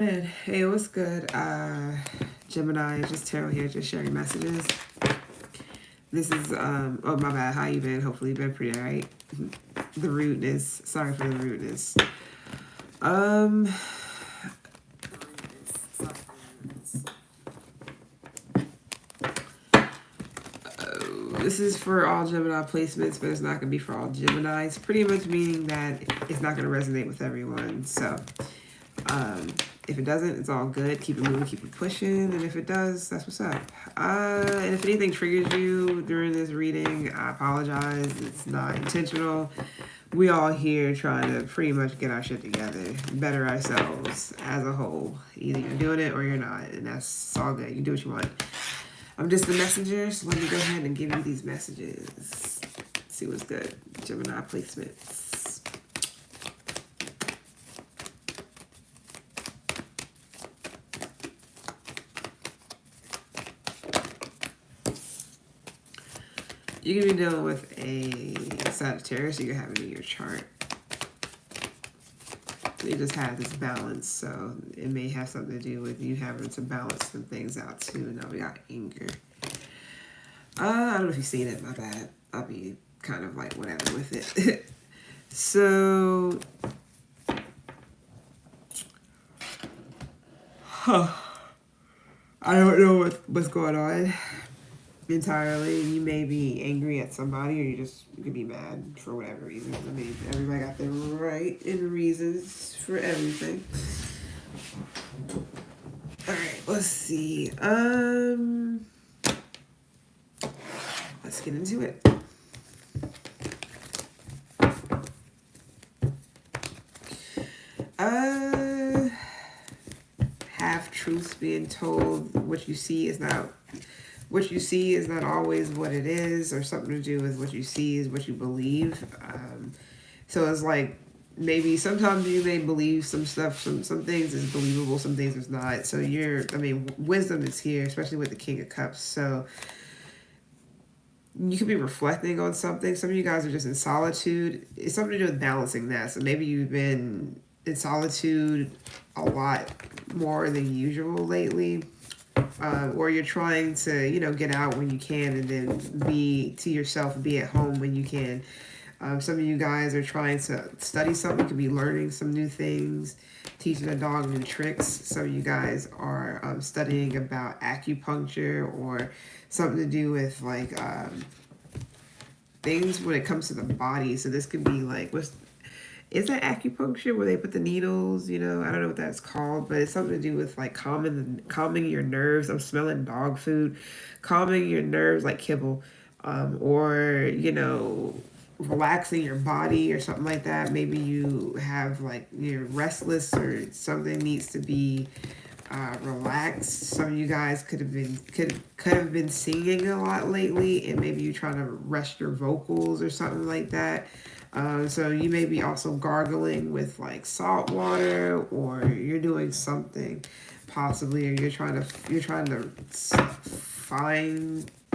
Man, hey, what's good? Gemini, just Tarot here, just sharing messages. This is oh my bad, how you been? Hopefully you've been pretty alright. The rudeness. Sorry for the rudeness. Um this is for all Gemini placements, but it's not gonna be for all Geminis. Pretty much meaning that it's not gonna resonate with everyone. So if it doesn't, it's all good. Keep it moving, keep it pushing. And if it does, that's what's up. And if anything triggers you during this reading, I apologize. It's not intentional. We all here trying to pretty much get our shit together, better ourselves as a whole. Either you're doing it or you're not, and that's all good. You can do what you want. I'm just the messenger, so let me go ahead and give you these messages. See what's good. Gemini placements. You can be dealing with a Sagittarius, you can have it in your chart. They just have this balance, so it may have something to do with you having to balance some things out too. Now we got anger. I don't know if you've seen it, my bad. I'll be kind of like whatever with it. So, I don't know what's going on entirely. You may be angry at somebody, or you could be mad for whatever reason. I mean, everybody got their right and reasons for everything. All right, let's see. Let's get into it. Half truths being told. What you see is not always what it is, or something to do with what you see is what you believe. So it's like maybe sometimes you may believe some stuff, some things is believable, some things is not. So wisdom is here, especially with the King of Cups. So you could be reflecting on something. Some of you guys are just in solitude. It's something to do with balancing that. So maybe you've been in solitude a lot more than usual lately. Or you're trying to, get out when you can, and then be to yourself, be at home when you can. Some of you guys are trying to study something. You could be learning some new things, teaching a dog new tricks. Some of you guys are studying about acupuncture, or something to do with like things when it comes to the body. So this could be like, is that acupuncture where they put the needles? I don't know what that's called, but it's something to do with like calming your nerves. I'm smelling dog food. Calming your nerves like kibble, or relaxing your body or something like that. Maybe you have like you're restless, or something needs to be relaxed. Some of you guys could have been singing a lot lately, and maybe you're trying to rest your vocals or something like that. So you may be also gargling with like salt water, or you're doing something possibly, or you're trying to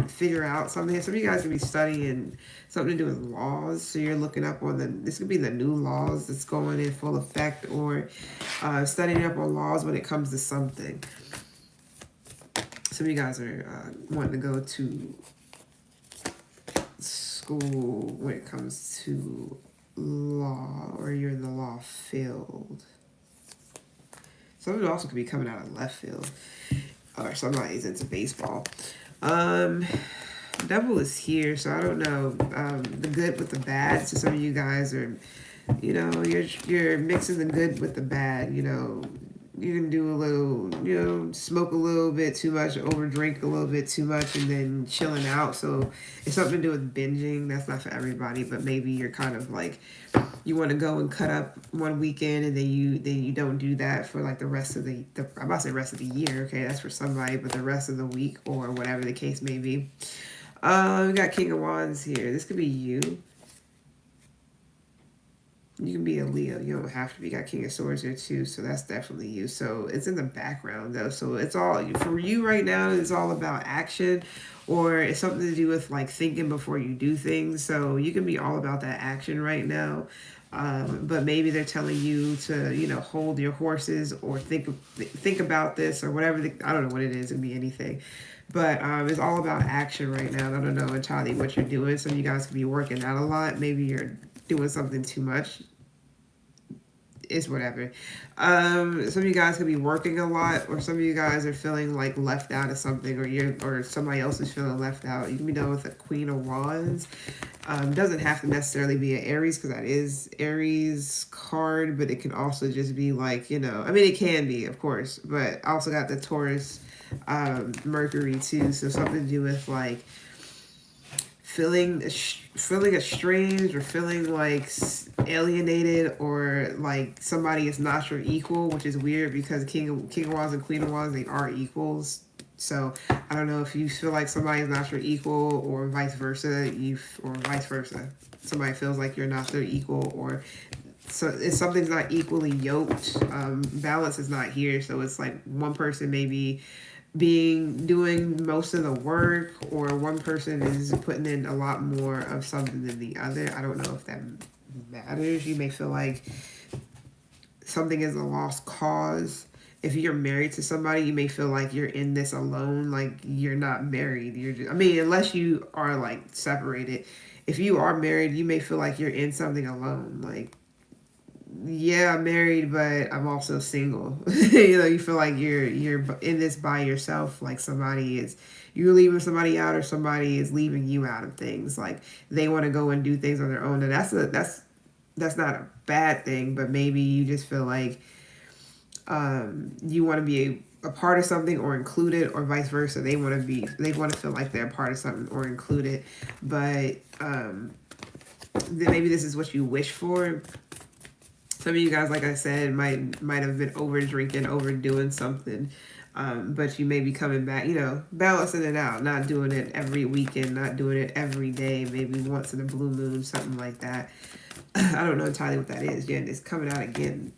figure out something. Some of you guys could be studying something to do with laws. So you're looking up on this could be the new laws that's going in full effect, or studying up on laws when it comes to something. Some of you guys are wanting to go to school when it comes to law, or you're in the law field. Some of it also could be coming out of left field, or somebody's into baseball. Devil is here, so I don't know the good with the bad. So some of you guys are, you're mixing the good with the bad. You can do a little, smoke a little bit too much, overdrink a little bit too much, and then chilling out. So it's something to do with binging. That's not for everybody, but maybe you're kind of like, you want to go and cut up one weekend, and then you don't do that for like the rest of the I'm about to say rest of the year. Okay, that's for somebody, but the rest of the week, or whatever the case may be. We got King of Wands here. This could be you. You can be a Leo. You don't have to be. You got King of Swords here too, so that's definitely you. So it's in the background though. So it's all for you right now. It's all about action, or it's something to do with like thinking before you do things. So you can be all about that action right now. But maybe they're telling you to, hold your horses or think about this or whatever. I don't know what it is. It can be anything. But it's all about action right now. I don't know entirely what you're doing. Some of you guys could be working out a lot. Maybe you're doing something too much. It's whatever. Some of you guys could be working a lot, or some of you guys are feeling like left out of something, or somebody else is feeling left out. You can be done with the Queen of Wands. Doesn't have to necessarily be an Aries, because that is Aries card, but it can also just be like, I mean, it can be, of course, but I also got the Taurus Mercury too, so something to do with like feeling estranged or feeling like alienated, or like somebody is not your equal, which is weird because King of Wands and Queen of Wands, they are equals. So I don't know if you feel like somebody is not your equal, or vice versa. Somebody feels like you're not their equal, or so if something's not equally yoked. Balance is not here, so it's like one person maybe doing most of the work, or one person is putting in a lot more of something than the other. I don't know if that matters. You may feel like something is a lost cause. If you're married to somebody, you may feel like you're in this alone, like you're not married. Unless you are like separated. If you are married, you may feel like you're in something alone, like, yeah, I'm married, but I'm also single. You feel like you're in this by yourself, like you're leaving somebody out, or somebody is leaving you out of things. Like they want to go and do things on their own, and that's not a bad thing, but maybe you just feel like you want to be a part of something or included, or vice versa. They want to feel like they're a part of something or included, but maybe this is what you wish for. Some of you guys, like I said, might have been over drinking, overdoing something, but you may be coming back, balancing it out, not doing it every weekend, not doing it every day, maybe once in a blue moon, something like that. I don't know entirely what that is. Again, it's coming out again.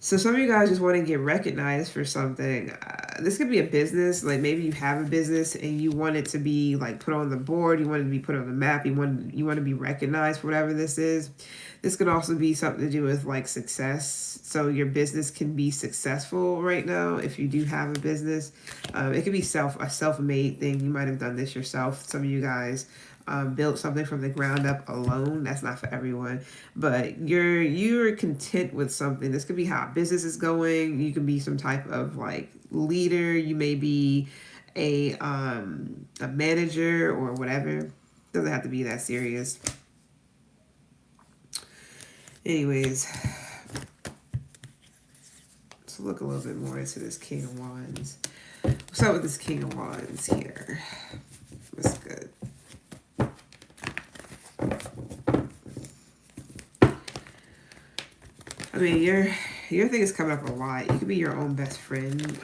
So some of you guys just want to get recognized for something. This could be a business. Like maybe you have a business and you want it to be like put on the board. You want it to be put on the map. You want to be recognized for whatever this is. This could also be something to do with like success. So your business can be successful right now if you do have a business. It could be a self-made thing. You might have done this yourself. Some of you guys built something from the ground up alone. That's not for everyone, but you're content with something. This could be how business is going. You can be some type of like leader. You may be a manager or whatever. Doesn't have to be that serious. Anyways, let's look a little bit more into this King of Wands. What's up with this King of Wands here? What's good? I mean, your thing is coming up a lot. You could be your own best friend,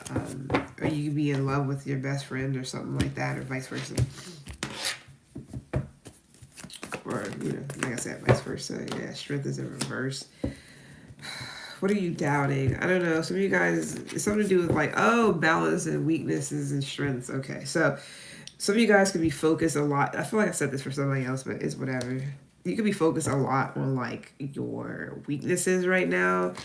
or you could be in love with your best friend or something like that, or vice versa. Or, like I said, vice versa. Yeah, strength is in reverse. What are you doubting? I don't know. Some of you guys, it's something to do with like, balance and weaknesses and strengths. Okay, so some of you guys could be focused a lot. I feel like I said this for somebody else, but it's whatever. You could be focused a lot on like your weaknesses right now,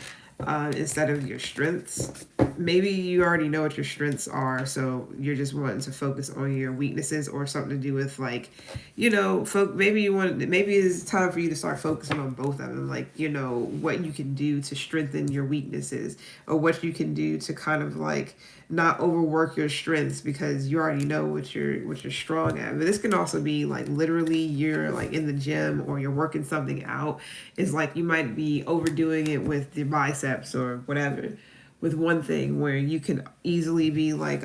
instead of your strengths. Maybe you already know what your strengths are, so you're just wanting to focus on your weaknesses, or something to do with like, maybe it's time for you to start focusing on both of them, like, what you can do to strengthen your weaknesses, or what you can do to kind of like not overwork your strengths, because you already know what you're strong at. But this can also be like literally you're like in the gym, or you're working something out. It's like you might be overdoing it with your biceps or whatever, with one thing, where you can easily be like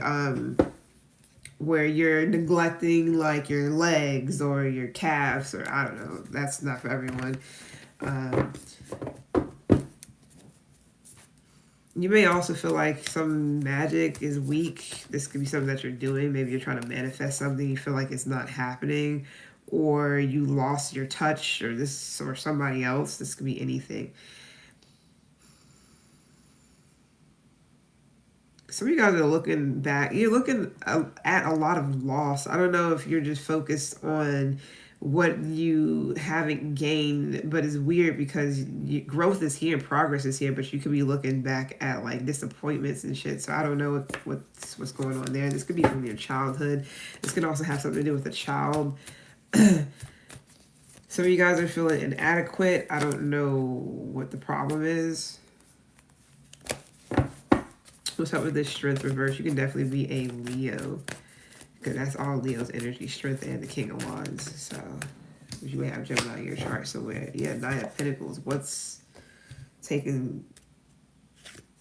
where you're neglecting like your legs or your calves, or I don't know. That's not for everyone. You may also feel like some magic is weak. This could be something that you're doing. Maybe you're trying to manifest something. You feel like it's not happening, or you lost your touch, or somebody else. This could be anything. Some of you guys are looking back. You're looking at a lot of loss. I don't know if you're just focused on what you haven't gained. But it's weird because growth is here, progress is here, but you could be looking back at like disappointments and shit. So I don't know what's going on there. This could be from your childhood. This could also have something to do with a child. Some of you guys are feeling inadequate. I don't know what the problem is. What's up with this strength reverse? You can definitely be a Leo, because that's all Leo's energy, strength and the King of Wands. So you may have Gemini in your chart somewhere. Yeah, Nine of Pentacles. What's taking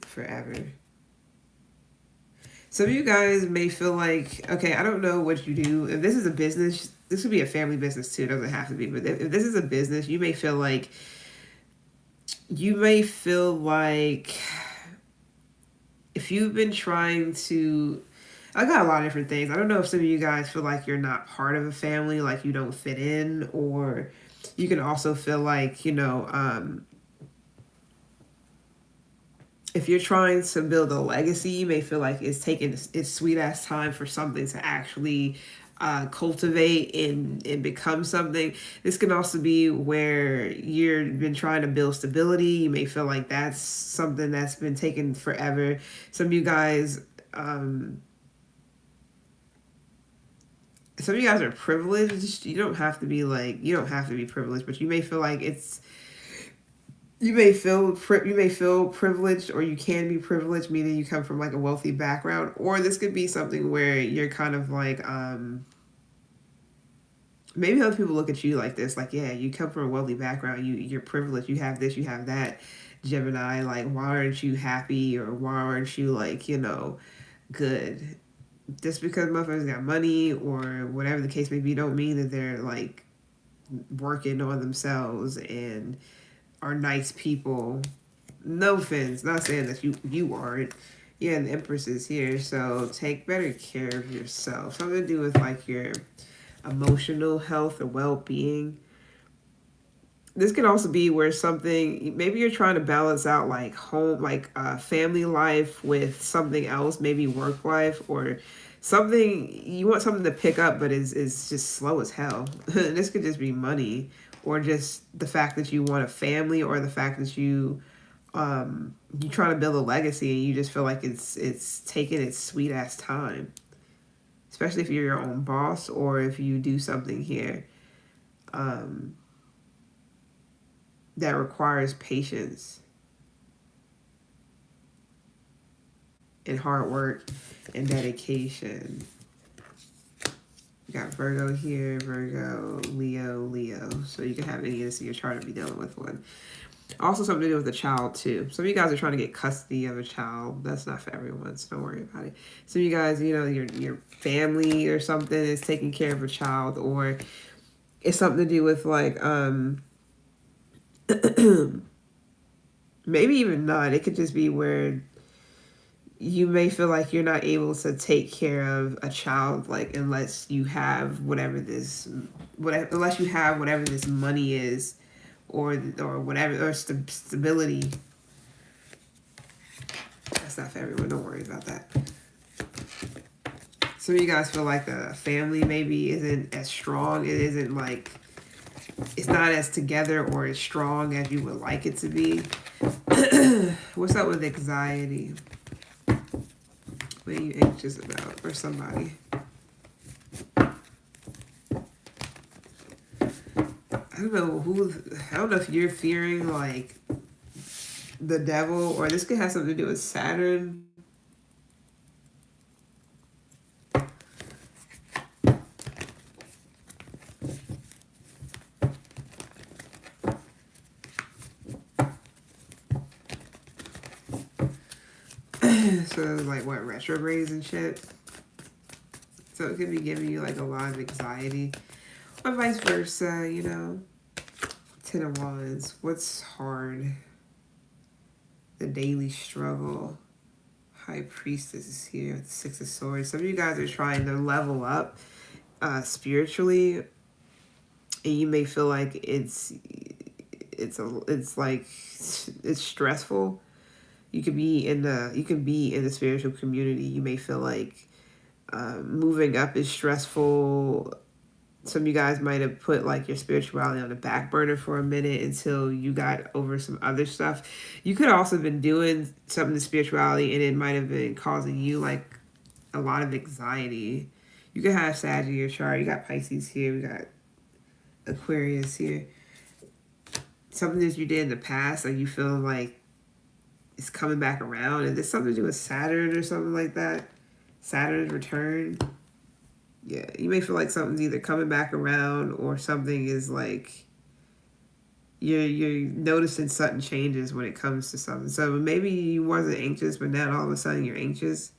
forever? Some of you guys may feel like, okay, I don't know what you do. If this is a business, this could be a family business too. It doesn't have to be. But if this is a business, you may feel like if you've been trying to, I got a lot of different things. I don't know if some of you guys feel like you're not part of a family, like you don't fit in, or you can also feel like, if you're trying to build a legacy, you may feel like it's taking its sweet ass time for something to actually cultivate and become something. This can also be where you've been trying to build stability. You may feel like that's something that's been taking forever. Some of you guys, are privileged. You don't have to be privileged, but you may feel like you may feel privileged, or you can be privileged, meaning you come from like a wealthy background. Or this could be something where you're kind of like, maybe other people look at you like this, like, yeah, you come from a wealthy background, you're privileged, you have this, you have that, Gemini, like, why aren't you happy, or why aren't you like, good? Just because motherfuckers got money or whatever the case may be, don't mean that they're like working on themselves and are nice people. No offense, not saying that you aren't. Yeah, and the Empress is here, so take better care of yourself. Something to do with like your emotional health or well-being. This can also be where maybe you're trying to balance out like home, like family life with something else, maybe work life, or something you want something to pick up, but is just slow as hell. This could just be money, or just the fact that you want a family, or the fact that you trying to build a legacy and you just feel like it's taking its sweet ass time. Especially if you're your own boss, or if you do something here that requires patience and hard work and dedication. You got Virgo here, Virgo, Leo. So you can have any of this in your chart and be dealing with one. Also something to do with a child too. Some of you guys are trying to get custody of a child. That's not for everyone, so don't worry about it. Some of you guys, your family or something is taking care of a child, or it's something to do with like maybe even not. It could just be where you may feel like you're not able to take care of a child, like unless you have whatever this money is, or whatever, or stability. That's not for everyone. Don't worry about that. Some of you guys feel like the family maybe isn't as strong. It isn't like, it's not as together or as strong as you would like it to be. What's up with anxiety? What are you anxious about, or somebody? I don't know if you're fearing like the devil, or this could have something to do with Saturn. So like what, retrogrades and shit. So it could be giving you like a lot of anxiety, or vice versa, Ten of Wands. What's hard? The daily struggle. High Priestess is here. Six of Swords. Some of you guys are trying to level up spiritually, and you may feel like it's stressful. You could be in the spiritual community. You may feel like moving up is stressful. some of you guys might have put like your spirituality on the back burner for a minute until you got over some other stuff. You could also have been doing something to spirituality and it might have been causing you like a lot of anxiety. You could have Sag in your chart. You got Pisces here. We got Aquarius here. Something that you did in the past, like you feel like it's coming back around. Is this something to do with Saturn or something like that? Saturn's return. Yeah, you may feel like something's either coming back around or something is like you're noticing sudden changes when it comes to something. So maybe you wasn't anxious, but now all of a sudden you're anxious.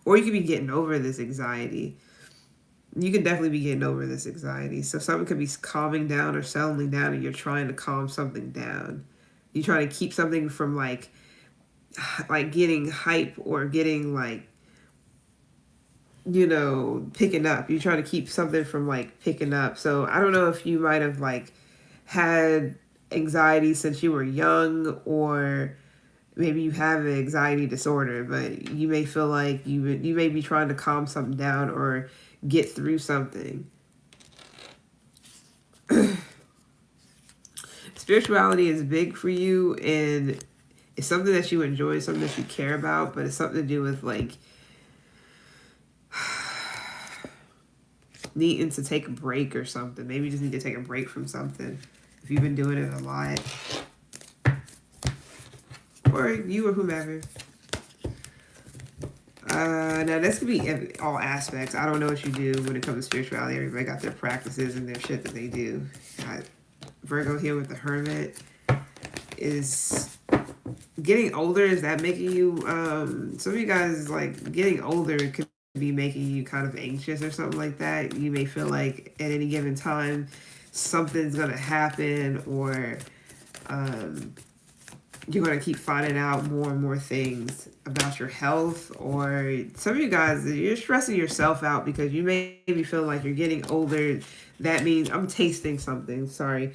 Or you could be getting over this anxiety. You can definitely be getting over this anxiety. So something could be calming down or settling down and you're trying to calm something down. You're trying to keep something from like getting hype or getting like, you know, picking up. You're trying to keep something from like picking up. So I don't know if you might have like had anxiety since you were young, or maybe you have an anxiety disorder, but you may feel like you may be trying to calm something down or get through something. Spirituality is big for you and it's something that you enjoy, something that you care about, but it's something to do with like needing to take a break or something. Maybe you just need to take a break from something if you've been doing it a lot. Or you or whomever. Now this could be all aspects. I don't know what you do when it comes to spirituality. Everybody got their practices and their shit that they do. Got Virgo here with the Hermit. Is getting older, is that making you some of you guys like getting older could be making you kind of anxious or something like that. You may feel like at any given time something's gonna happen, or you're going to keep finding out more and more things about your health. Or some of you guys, you're stressing yourself out because you maybe feel like you're getting older. That means I'm tasting something. Sorry.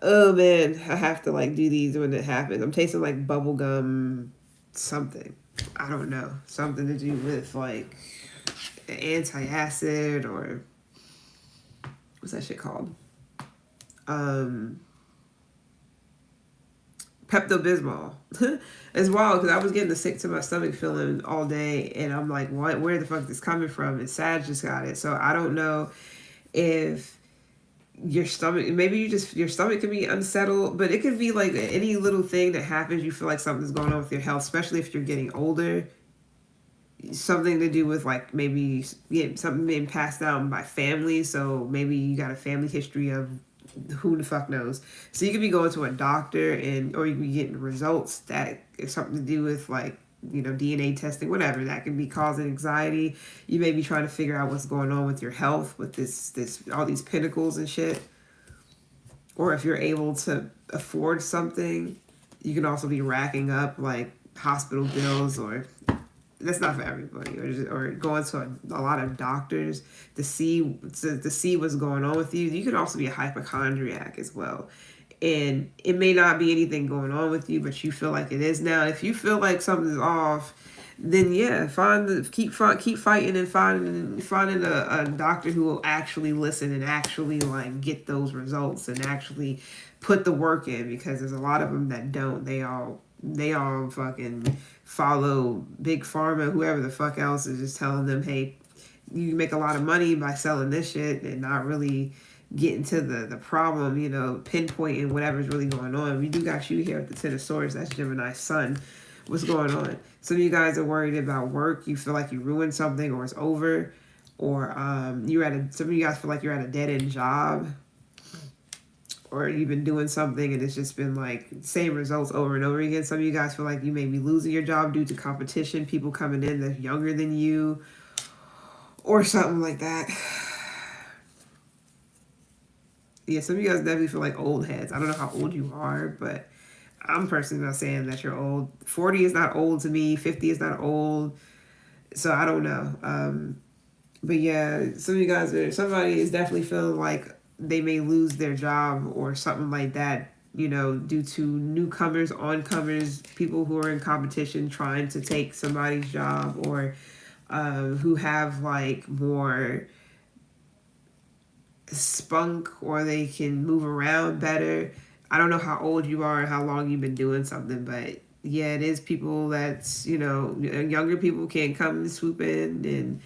Oh man, I have to like do these when it happens. I'm tasting like bubble gum something. I don't know. Something to do with like anti-acid or what's that shit called? Pepto-Bismol. As well, because I was getting the sick to my stomach feeling all day, and I'm like, what? Where the fuck is this coming from? And Sag just got it, so I don't know if your stomach, maybe your stomach could be unsettled, but it could be like any little thing that happens. You feel like something's going on with your health, especially if you're getting older. Something to do with like maybe something being passed down by family, so maybe you got a family history of who the fuck knows. So you could be going to a doctor or you could be getting results that is something to do with like, you know, DNA testing, whatever. That can be causing anxiety. You may be trying to figure out what's going on with your health with this all these pinnacles and shit. Or if you're able to afford something, you can also be racking up like hospital bills, or that's not for everybody, or going to a lot of doctors to see what's going on with you. You can also be a hypochondriac as well, and it may not be anything going on with you, but you feel like it is now. If you feel like something's off, then yeah, keep fighting and finding a doctor who will actually listen and actually like get those results and actually put the work in, because there's a lot of them that don't. They all fucking follow big pharma, whoever the fuck else is just telling them, hey, you make a lot of money by selling this shit, and not really getting to the problem, you know, pinpointing whatever's really going on. We do got you here at the Ten of Swords. That's Gemini's sun. What's going on? Some of you guys are worried about work. You feel like you ruined something, or it's over, or some of you guys feel like you're at a dead-end job, or you've been doing something and it's just been like same results over and over again. Some of you guys feel like you may be losing your job due to competition, people coming in that's younger than you, or something like that. Yeah, some of you guys definitely feel like old heads. I don't know how old you are, but I'm personally not saying that you're old. 40 is not old to me. 50 is not old. So I don't know. But yeah, somebody is definitely feeling like they may lose their job or something like that, you know, due to newcomers, oncomers, people who are in competition trying to take somebody's job, or who have like more, spunk, or they can move around better. I don't know how old you are, how long you've been doing something, but yeah, it is people that's, younger people can come and swoop in, and,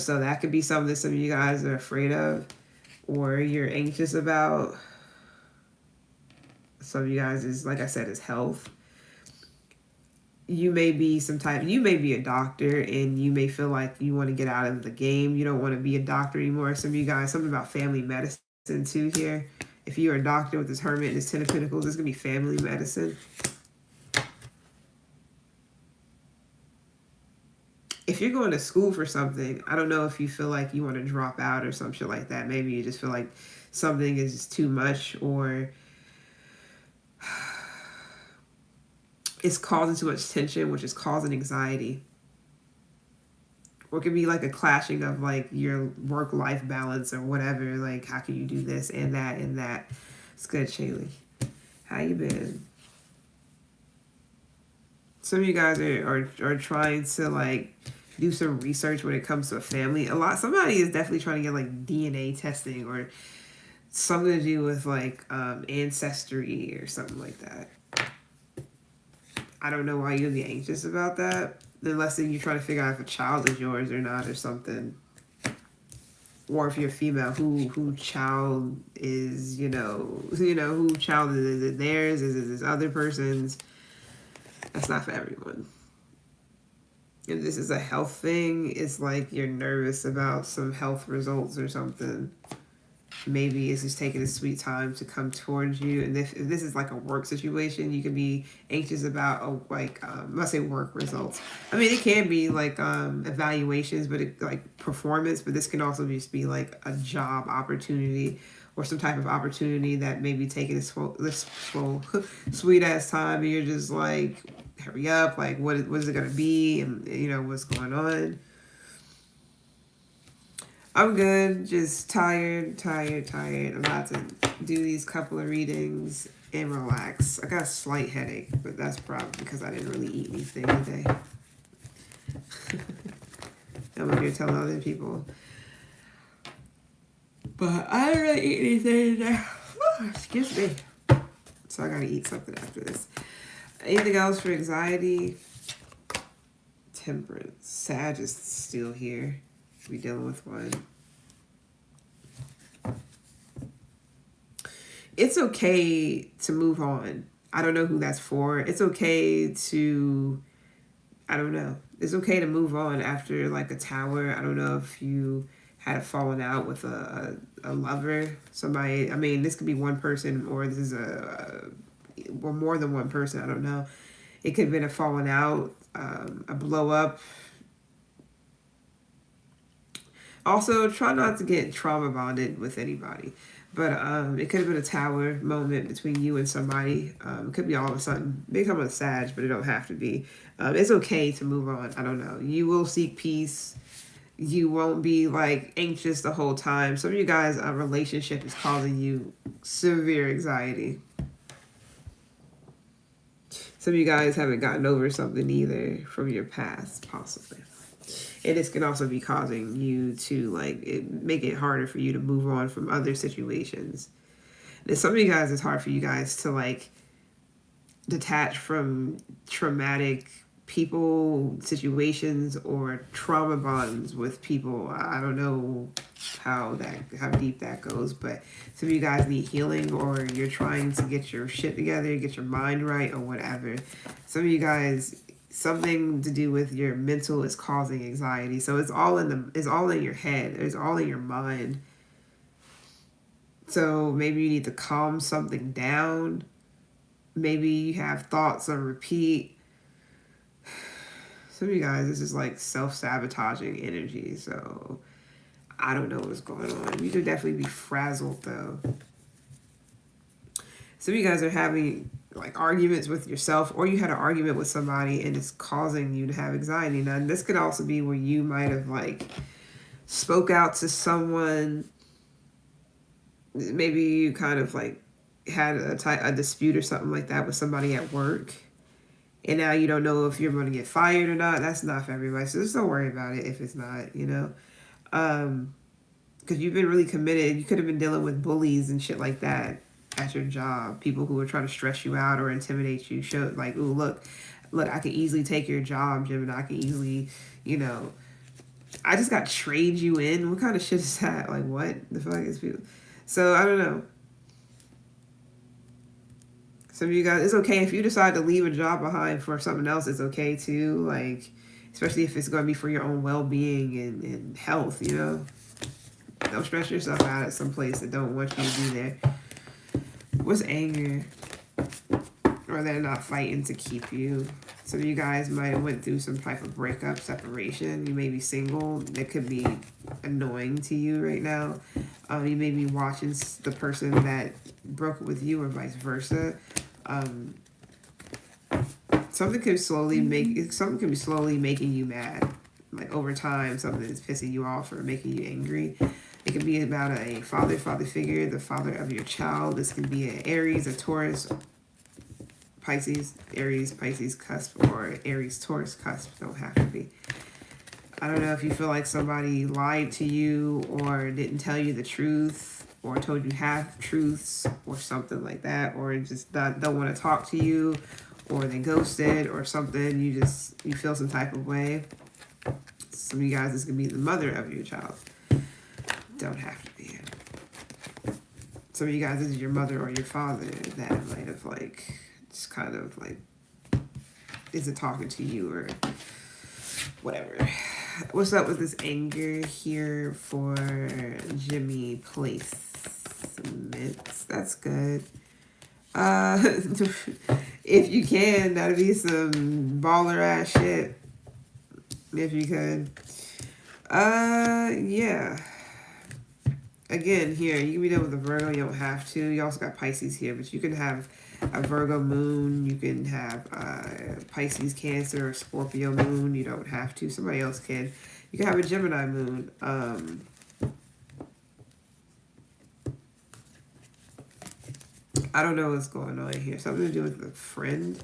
so that could be something that some of you guys are afraid of or you're anxious about. Some of you guys is, like I said, is health. You may be a doctor, and you may feel like you want to get out of the game. You don't want to be a doctor anymore. Some of you guys, something about family medicine too here. If you're a doctor with this Hermit and this Ten of Pentacles, it's going to be family medicine. If you're going to school for something, I don't know if you feel like you want to drop out or some shit like that. Maybe you just feel like something is just too much, or it's causing too much tension, which is causing anxiety. Or it could be like a clashing of like your work-life balance or whatever. Like, how can you do this and that and that? It's good, Shaylee. How you been? Some of you guys are trying to like do some research when it comes to a family. Somebody is definitely trying to get like DNA testing or something to do with like ancestry or something like that. I don't know why you'd be anxious about that, unless you're trying to figure out if a child is yours or not or something. Or if you're female, who child is, who child is it theirs? Is it this other person's? That's not for everyone. If this is a health thing, it's like you're nervous about some health results or something. Maybe it's just taking a sweet time to come towards you. And if this is like a work situation, you can be anxious about let's say work results. I mean, it can be like evaluations, but like performance. But this can also just be like a job opportunity or some type of opportunity that may be taking this sweet ass time, and you're just like, hurry up! Like, what is it gonna be, and what's going on. I'm good, just tired. I'm about to do these couple of readings and relax. I got a slight headache, but that's probably because I didn't really eat anything today. I'm over here telling other people. But I didn't really eat anything today. Excuse me. So I gotta eat something after this. Anything else for anxiety? Temperance. Sag is still here. Be dealing with one. It's okay to move on. I don't know who that's for. It's okay to, I don't know. It's okay to move on after like a tower. I don't know if you had fallen out with a lover, somebody. I mean, this could be one person, or this is or more than one person. I don't know. It could have been a falling out, a blow up. Also, try not to get trauma bonded with anybody. But it could have been a tower moment between you and somebody. It could be all of a sudden. Maybe talking about Sag, but it don't have to be. It's okay to move on. I don't know. You will seek peace. You won't be like anxious the whole time. Some of you guys, a relationship is causing you severe anxiety. Some of you guys haven't gotten over something either from your past, possibly. And this can also be causing you to make it harder for you to move on from other situations. And some of you guys, it's hard for you guys to detach from traumatic people, situations, or trauma bonds with people. I don't know how deep that goes, but some of you guys need healing, or you're trying to get your shit together, get your mind right, or whatever. Some of you guys, something to do with your mental is causing anxiety. So it's all in your head. It's all in your mind. So maybe you need to calm something down. Maybe you have thoughts on repeat. Some of you guys, this is like self-sabotaging energy. So I don't know what's going on. You could definitely be frazzled though. Some of you guys are having arguments with yourself, or you had an argument with somebody and it's causing you to have anxiety. Now, this could also be where you might have spoke out to someone. Maybe you kind of had a dispute or something like that with somebody at work, and now you don't know if you're going to get fired or not. That's not for everybody, so just don't worry about it if it's not, because you've been really committed. You could have been dealing with bullies and shit like that at your job. People who were trying to stress you out or intimidate you. Show like, ooh, look, I could easily take your job, Gemini. I could easily, you know, I just got trade you in. What kind of shit is that? Like, what the fuck is people? So I don't know. Some of you guys, it's okay if you decide to leave a job behind for something else. It's okay too. Like, especially if it's going to be for your own well-being and health. You know, don't stress yourself out at some place that don't want you to be there. What's anger? Or they're not fighting to keep you. Some of you guys might have went through some type of breakup, separation. You may be single. That could be annoying to you right now. You may be watching the person that broke it with you or vice versa. Something can be slowly making you mad. Like over time, something is pissing you off or making you angry. It could be about a father figure, the father of your child. This can be an Aries, a Taurus, Pisces, Aries, Pisces cusp, or Aries, Taurus cusp. Don't have to be. I don't know if you feel like somebody lied to you or didn't tell you the truth or told you half truths or something like that, or just don't want to talk to you, or they ghosted or something. You feel some type of way. Some of you guys, this can be the mother of your child. Don't have to be. Some of you guys, this is your mother or your father that might have like just kind of like isn't talking to you or whatever. What's up with this anger here for Jimmy placements? That's good. If you can, that'd be some baller ass shit. If you could. Yeah. Again, here, you can be done with a Virgo, you don't have to. You also got Pisces here, but you can have a Virgo moon, you can have Pisces, Cancer, or Scorpio moon. You don't have to. Somebody else can. You can have a Gemini moon. I don't know what's going on here. Something to do with a friend.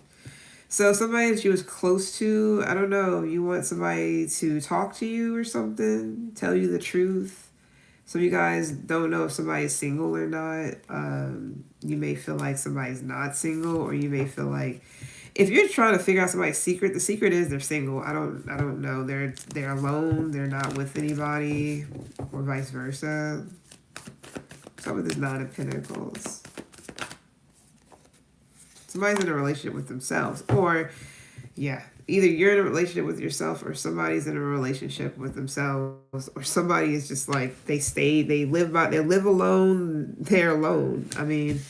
So somebody that you was close to, I don't know, you want somebody to talk to you or something, tell you the truth. Some of you guys don't know if somebody's single or not. You may feel like somebody's not single, or you may feel like if you're trying to figure out somebody's secret, the secret is they're single. I don't know. They're alone. They're not with anybody, or vice versa. Some of this Nine of Pentacles. Somebody's in a relationship with themselves, or yeah, either you're in a relationship with yourself or somebody's in a relationship with themselves, or somebody is just like they live alone, they're alone. I mean,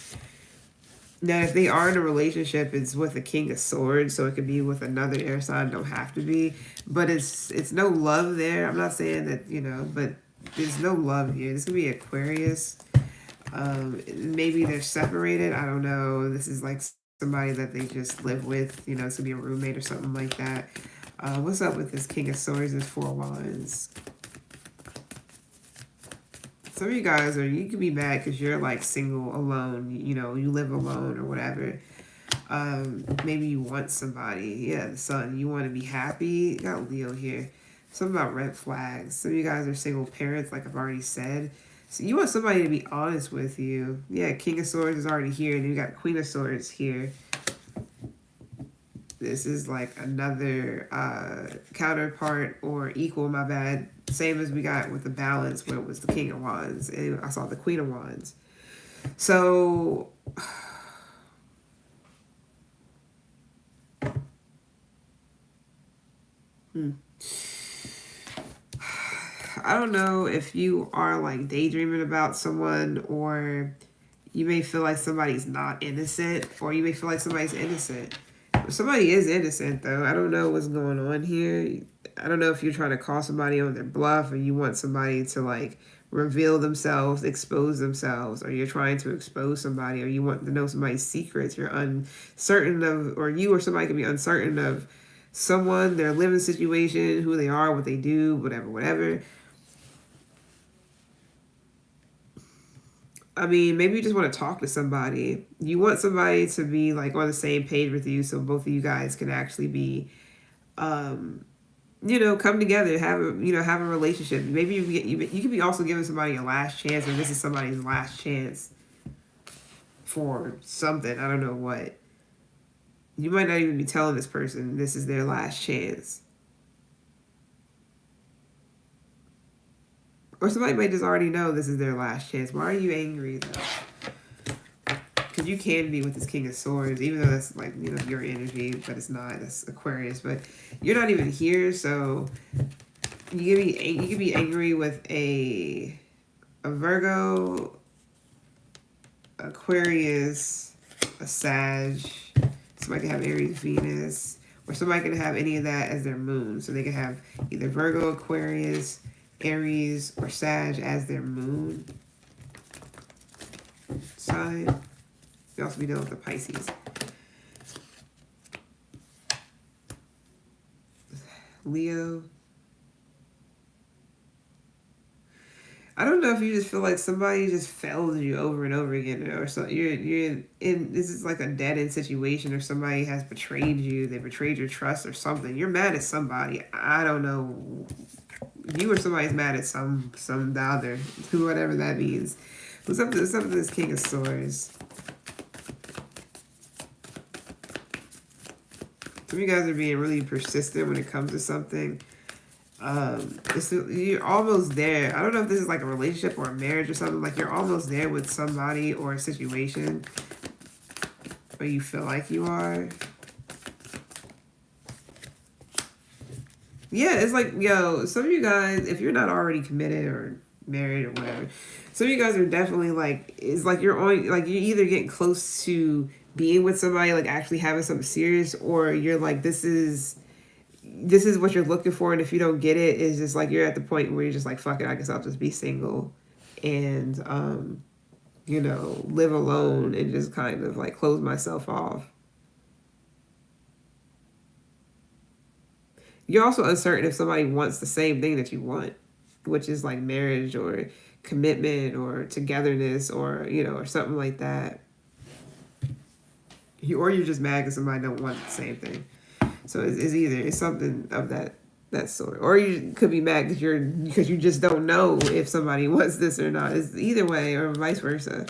now if they are in a relationship, it's with a King of Swords, so it could be with another air sign, don't have to be, but it's no love there. I'm not saying that, you know, but there's no love here. This could be Aquarius. Maybe they're separated, I don't know. This is like somebody that they just live with, you know, it's gonna be a roommate or something like that. What's up with this King of Swords and Four of Wands? Some of you guys you can be mad because you're like single, alone, you know, you live alone or whatever. Maybe you want somebody. Yeah, the Sun, you want to be happy. You got Leo here. Something about red flags. Some of you guys are single parents, like I've already said. So you want somebody to be honest with you. Yeah, King of Swords is already here, and you got Queen of Swords here. This is like another counterpart or equal, my bad. Same as we got with the balance when it was the King of Wands. And I saw the Queen of Wands. So I don't know if you are like daydreaming about someone, or you may feel like somebody's not innocent, or you may feel like somebody's innocent. Somebody is innocent though. I don't know what's going on here. I don't know if you're trying to call somebody on their bluff, or you want somebody to like reveal themselves, expose themselves, or you're trying to expose somebody, or you want to know somebody's secrets. You're uncertain of, or you or somebody can be uncertain of someone, their living situation, who they are, what they do, whatever. I mean, maybe you just want to talk to somebody. You want somebody to be like on the same page with you, so both of you guys can actually be come together, have a relationship. Maybe you could be also giving somebody a last chance, or this is somebody's last chance for something. I don't know what. You might not even be telling this person this is their last chance. Or somebody might just already know this is their last chance. Why are you angry, though? Because you can be with this King of Swords, even though that's like, your energy, but it's not. That's Aquarius. But you're not even here, so you could be angry with a Virgo, Aquarius, a Sag. Somebody can have Aries, Venus, or somebody can have any of that as their moon. So they can have either Virgo, Aquarius, Aries, or Sag as their moon sign. You also be dealing with the Pisces. Leo. I don't know if you just feel like somebody just failed you over and over again, or so you're in this is like a dead end situation, or somebody has betrayed you. They betrayed your trust or something. You're mad at somebody. I don't know. You or somebody's mad at some other, whatever that means. What's up to this King of Swords? Some of you guys are being really persistent when it comes to something. You're almost there. I don't know if this is like a relationship or a marriage or something. Like you're almost there with somebody or a situation, or you feel like you are. Yeah, it's like, some of you guys, if you're not already committed or married or whatever, some of you guys are definitely like, it's like you're either getting close to being with somebody, like actually having something serious, or you're like, this is what you're looking for, and if you don't get it, it's just like you're at the point where you're just like, fuck it, I guess I'll just be single and live alone and just kind of like close myself off. You're also uncertain if somebody wants the same thing that you want, which is like marriage or commitment or togetherness or or something like that. Or you're just mad because somebody don't want the same thing. So it's something of that sort. Or you could be mad because you just don't know if somebody wants this or not. It's either way, or vice versa.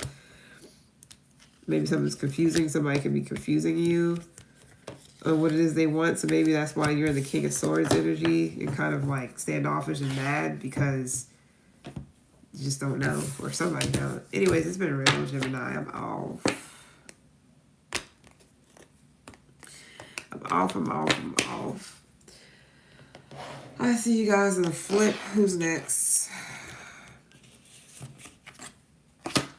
Maybe something's confusing. Somebody can be confusing you on what it is they want. So maybe that's why you're in the King of Swords energy and kind of like standoffish and mad because you just don't know, or somebody knows. Anyways, it's been real, Gemini. I'm off. I'm off. I see you guys in the flip. Who's next?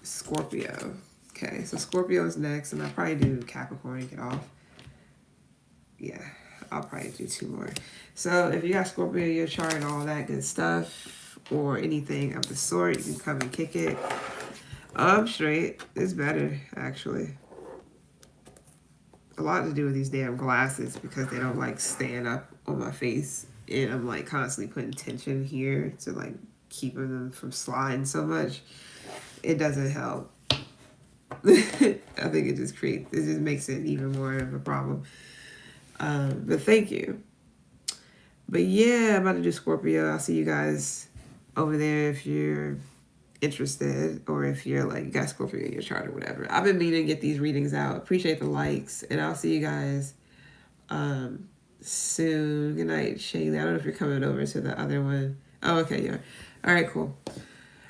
Scorpio. Okay, so Scorpio is next, and I'll probably do Capricorn and get off. Yeah, I'll probably do 2 more. So if you got Scorpio in your chart and all that good stuff, or anything of the sort, you can come and kick it. I'm straight. It's better, actually. A lot to do with these damn glasses because they don't like stand up on my face, and I'm like constantly putting tension here to like keeping them from sliding so much. It doesn't help. I think it just makes it even more of a problem. But thank you. But yeah, I'm about to do Scorpio. I'll see you guys over there if you're interested, or if you're like, you got Scorpio in your chart or whatever. I've been meaning to get these readings out. Appreciate the likes, and I'll see you guys soon. Good night, Shaylee. I don't know if you're coming over to the other one. Oh, okay, yeah. All right, cool.